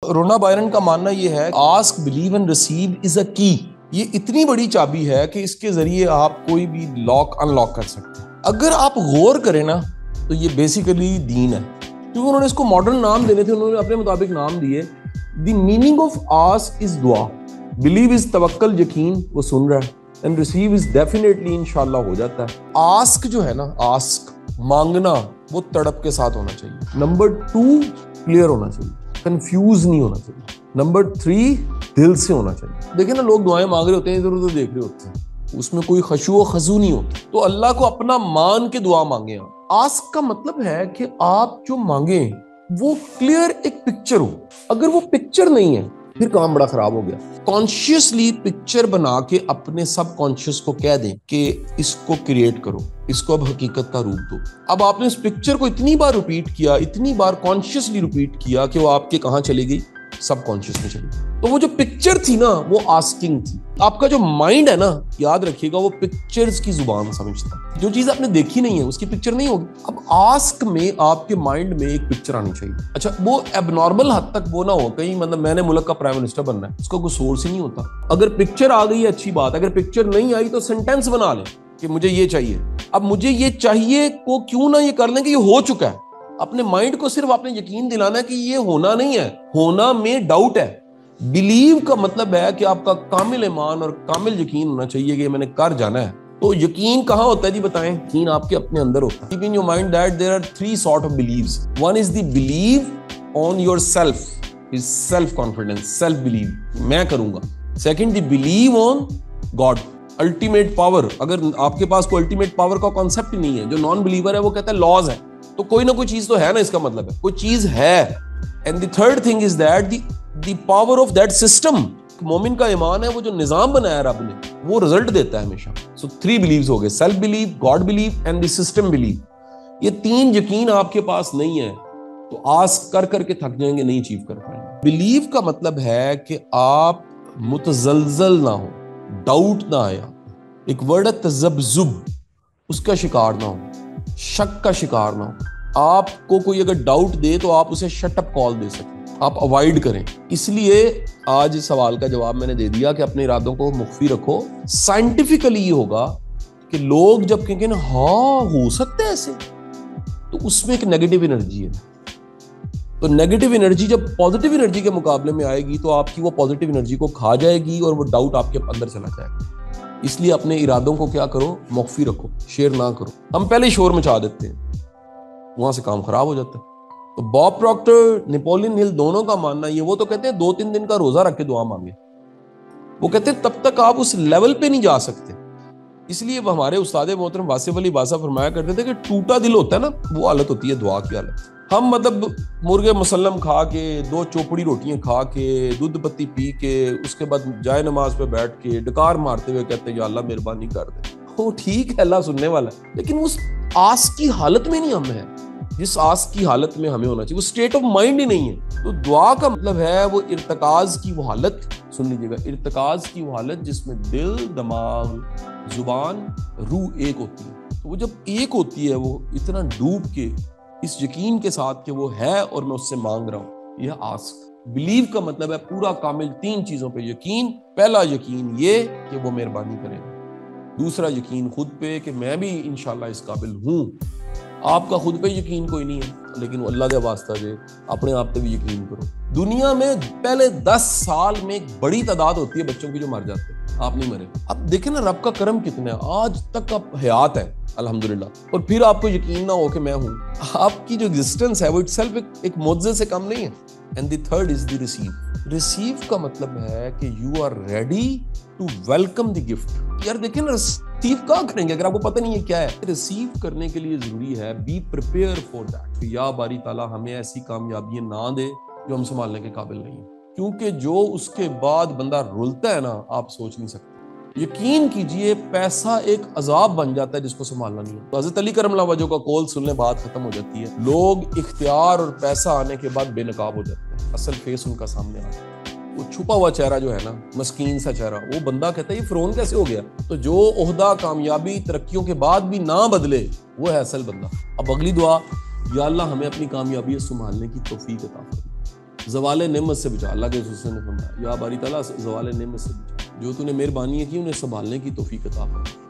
رونا بائرن کا ماننا یہ ہے ask believe and receive is a key. یہ اتنی بڑی چابی ہے کہ اس کے ذریعے آپ کوئی بھی لاک ان لاک کر سکتے ہیں. اگر آپ غور کریں نا تو یہ بیسیکلی دین ہے. کیونکہ انہوں نے اس کو ماڈرن نام دینے تھے, انہوں نے اپنے مطابق نام دیے. دی میننگ آف آسک از دعا, بلیو از توکل, یقین وہ سن رہا ہے, اینڈ ریسیو از ڈیفینیٹلی انشاءاللہ ہو جاتا ہے. آسک جو ہے نا, آسک مانگنا, وہ تڑپ کے ساتھ ہونا چاہیے. نمبر 2 کلیئر ہونا چاہیے, کنفیوز نہیں ہونا چاہیے. نمبر 3 دل سے ہونا چاہیے. دیکھیں نا, لوگ دعائیں مانگ رہے ہوتے ہیں, ادھر ادھر دیکھ رہے ہوتے ہیں, اس میں کوئی خشوع و خضوع نہیں ہوتا. تو اللہ کو اپنا مان کے دعا مانگیں. آسک کا مطلب ہے کہ آپ جو مانگیں وہ کلیئر ایک پکچر ہو. اگر وہ پکچر نہیں ہے پھر کام بڑا خراب ہو گیا. کانشیسلی پکچر بنا کے اپنے سب کانشیس کو کہہ دیں کہ اس کو کریٹ کرو, اس کو اب حقیقت کا روپ دو. اب آپ نے اس پکچر کو اتنی بار ریپیٹ کیا, اتنی بار کانشیسلی ریپیٹ کیا کہ وہ آپ کے کہاں چلی گئی, سب کانشیس میں چلی گئی. تو وہ جو پکچر تھی نا وہ آسکنگ تھی. آپ کا جو مائنڈ ہے نا, یاد رکھیے گا, وہ پکچرز کی زبان سمجھتا ہے. جو چیز آپ نے دیکھی نہیں ہے اس کی پکچر نہیں ہوگی. اب آسک میں آپ کے مائنڈ میں ایک پکچر آنی چاہیے. اچھا, وہ اب نارمل حد تک وہ نہ ہو کہیں مطلب میں نے ملک کا پرائم منسٹر بننا ہے, اس کا کوئی سورس ہی نہیں ہوتا. اگر پکچر آ گئی ہے اچھی بات, اگر پکچر نہیں آئی تو سینٹینس بنا لیں کہ مجھے یہ چاہیے. اب مجھے یہ چاہیے کو کیوں نہ یہ کر لیں کہ یہ ہو چکا ہے. اپنے مائنڈ کو صرف آپ نے یقین دلانا ہے کہ یہ ہونا نہیں ہے, ہونا میں ڈاؤٹ ہے. بلیو کا مطلب ہے کہ آپ کا کامل ایمان اور کامل یقین ہونا چاہیے کہ میں نے کر جانا ہے. تو یقین کہاں ہوتا ہے جی بتائیں؟ یقین آپ کے اپنے اندر ہوتا ہے. Keep in your mind that there are 3 sort of beliefs. One is the belief on yourself, is self confidence, self belief, میں کروں گا. Second, the belief on God, ultimate power. اگر آپ کے پاس کوئی ultimate power کا concept ہی نہیں ہے, جو نان بلیور ہے وہ کہتا ہے laws ہے, تو کوئی نہ کوئی چیز تو ہے نا, اس کا مطلب ہے کوئی چیز ہے. And the third thing is that the power of that system. مومن کا ایمان ہے وہ جو نظام بنایا رب نے وہ رزلٹ دیتا ہے ہمیشہ. So 3 beliefs ہو گئے, self belief, God belief and the system belief. یہ 3 یقین آپ کے پاس نہیں ہے تو آسک کر کر کے تھک جائیں گے, نہیں اچیو کر پائیں گے. بلیف کا مطلب ہے کہ آپ متزلزل نہ ہو, ڈاؤٹ نہ آیا. ایک ورڈ ہے تذبذب, اس کا شکار نہ ہو, شک کا شکار نہ ہو. آپ کو کوئی اگر ڈاؤٹ دے تو آپ اسے شٹ اپ کال دے سکیں, آپ اوائڈ کریں. اس لیے آج اس سوال کا جواب میں نے دے دیا کہ اپنے ارادوں کو مخفی رکھو. سائنٹیفکلی یہ ہوگا کہ لوگ جب کہیں گے نا ہاں ہو سکتا ہے ایسے, تو اس میں ایک نیگیٹو انرجی ہے. تو نیگیٹو انرجی جب پازیٹیو انرجی کے مقابلے میں آئے گی تو آپ کی وہ پازیٹیو انرجی کو کھا جائے گی اور وہ ڈاؤٹ آپ کے اندر چلا جائے گا. اس لیے اپنے ارادوں کو کیا کرو, مخفی رکھو, شیئر نہ کرو. ہم پہلے شور مچا دیتے ہیں, وہاں سے کام خراب ہو جاتا ہے. تو باب پراکٹر, نیپولین ہل دونوں کا ماننا یہ, وہ تو کہتے ہیں 2-3 دن کا روزہ رکھ کے دعا مانگے. وہ کہتے ہیں تب تک آپ اس لیول پہ نہیں جا سکتے. اس لیے وہ ہمارے استاد محترم واصف علی باسا فرمایا کرتے تھے کہ ٹوٹا دل ہوتا ہے نا, وہ حالت ہوتی ہے دعا کی حالت. ہم مطلب مرغے مسلم کھا کے, 2 چوپڑی روٹیاں کھا کے, دودھ پتی پی کے, اس کے بعد جائے نماز پہ بیٹھ کے ڈکار مارتے ہوئے کہتے ہیں یا اللہ مہربانی کر دے. وہ ٹھیک ہے, اللہ سننے والا ہے, لیکن اس آس کی حالت میں نہیں ہم ہیں جس آس کی حالت میں ہمیں ہونا چاہیے. وہ اسٹیٹ آف مائنڈ ہی نہیں ہے. تو دعا کا مطلب ہے وہ ارتکاز کی وہ حالت, سن لیجیے گا, ارتکاز کی وہ حالت جس میں دل, دماغ, زبان, روح ایک ہوتی ہے. تو وہ جب ایک ہوتی ہے, وہ اتنا ڈوب کے اس یقین کے ساتھ کہ وہ ہے اور میں اس سے مانگ رہا ہوں, یہ آسک. بلیو کا مطلب ہے پورا کامل 3 چیزوں پہ یقین. پہلا یقین یہ کہ وہ مہربانی کرے گا. دوسرا یقین خود پہ کہ میں بھی انشاءاللہ اس قابل ہوں. آپ کا خود پہ یقین کوئی نہیں ہے, لیکن وہ اللہ دے واسطہ جو اپنے آپ پہ بھی یقین کرو. دنیا میں پہلے 10 سال میں ایک بڑی تعداد ہوتی ہے بچوں کی جو مر جاتے ہیں, آپ نہیں مرے. اب دیکھیں نا رب کا کرم کتنا ہے, آج تک آپ حیات ہے الحمدللہ, اور پھر آپ کو یقین نہ ہو کہ میں ہوں. آپ کی جو ایگزسٹنس ہے وہ اٹ سیلف ایک معجزے سے کم نہیں ہے. And the third is the receive. Receive کا مطلب ہے کہ you are ready to welcome the gift. یار دیکھیں نا, ریسیو کہاں کریں گے اگر آپ کو پتہ نہیں ہے کیا ہے. ریسیو کرنے کے لیے ضروری ہے بی پریپیئر فار دیٹ. یا باری تعالیٰ ہمیں ایسی کامیابیاں نہ دے جو ہم سنبھالنے کے قابل نہیں ہیں, کیونکہ جو اس کے بعد بندہ رولتا ہے نا, آپ سوچ نہیں سکتے. یقین کیجئے پیسہ ایک عذاب بن جاتا ہے جس کو سنبھالنا نہیں ہے. تو حضرت علی کرم اللہ وجہ کا قول سننے بات ختم ہو جاتی ہے. لوگ اختیار اور پیسہ آنے کے بعد بے نقاب ہو جاتے ہیں, اصل فیس ان کا سامنے آتا ہے. وہ چھپا ہوا چہرہ جو ہے نا, مسکین سا چہرہ, وہ بندہ کہتا ہے یہ فرعون کیسے ہو گیا. تو جو عہدہ, کامیابی, ترقیوں کے بعد بھی نہ بدلے وہ ہے اصل بندہ. اب اگلی دعا, یا اللہ ہمیں اپنی کامیابی سنبھالنے کی توفیق عطا فرما. زوال نعمت سے بچا. اللہ کے رسول نے فرمایا یا باری تعالیٰ زوال نعمت سے بچا, جو تو نے مہربانی کی انہیں سنبھالنے کی توفیق عطا فرما.